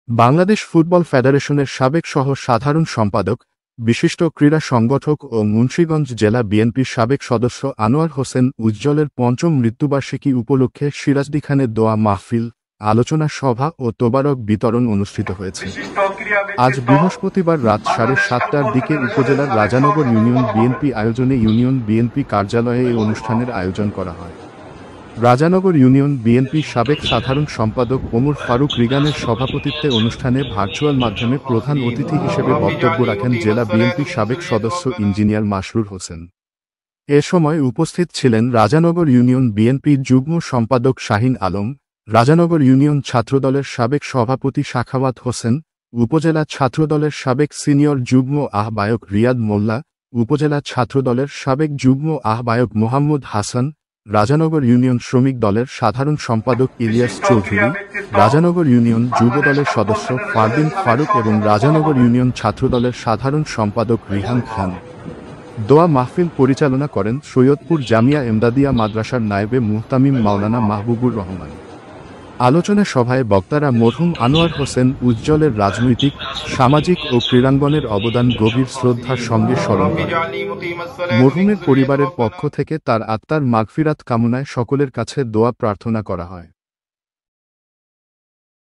Bangladesh football ফেডারেশনের সাবেক সহ সাধারণ সম্পাদক, বিশিষ্ট ক্রীড়া সংগঠক ও মুন্সিগঞ্জ জেলা বিএনপির সাবেক সদস্য আনোয়ার হোসেন উজ্জ্বলের পঞ্চম মৃত্যুবার্ষিকী উপলক্ষে সিরাজদিখানে দোয়া মাহফিল, আলোচনা সভা ও তোবারক বিতরণ অনুষ্ঠিত হয়েছে। আজ বৃহস্পতিবার রাত 7:30টার দিকে উপজেলার রাজানগর ইউনিয়ন বিএনপি আয়োজনে ইউনিয়ন বিএনপি কার্যালয়ে এই অনুষ্ঠানের আয়োজন করা হয়। রাজানগর ইউনিয়ন বিএনপি সাবেক সাধারণ সম্পাদক ওমর ফারুক রিগানের সভাপতিত্বে অনুষ্ঠানে ভার্চুয়াল মাধ্যমে প্রধান অতিথি হিসেবে বক্তব্য রাখেন জেলা বিএনপির সাবেক সদস্য ইঞ্জিনিয়ার মাসরুর হোসেন। এ সময় উপস্থিত ছিলেন রাজানগর ইউনিয়ন বিএনপির যুগ্ম সম্পাদক শাহিন আলম, রাজানগর ইউনিয়ন ছাত্রদলের সাবেক সভাপতি সাখাওয়াত হোসেন, উপজেলা ছাত্রদলের সাবেক সিনিয়র যুগ্ম আহ্বায়ক রিয়াদ মোল্লা, উপজেলা ছাত্রদলের সাবেক যুগ্ম আহ্বায়ক মোহাম্মদ হাসান, রাজানগর ইউনিয়ন শ্রমিক দলের সাধারণ সম্পাদক ইলিয়াস চৌধুরী, রাজানগর ইউনিয়ন যুবদলের সদস্য ফারদিন ফারুক এবং রাজানগর ইউনিয়ন ছাত্রদলের সাধারণ সম্পাদক রিহান খান। দোয়া মাহফিল পরিচালনা করেন সৈয়দপুর জামিয়া এমদাদিয়া মাদ্রাসার নায়েবে মুহতামিম মাওলানা মাহবুবুর রহমান। আলোচনা সভায় বক্তারা মরহুম আনোয়ার হোসেন উজ্জ্বলের রাজনৈতিক, সামাজিক ও ক্রীড়াঙ্গনের অবদান গভীর শ্রদ্ধার সঙ্গে স্মরণ করেন। মরহুমের পরিবারের পক্ষ থেকে তার আত্মার মাগফিরাত কামনায় সকলের কাছে দোয়া প্রার্থনা করা হয়।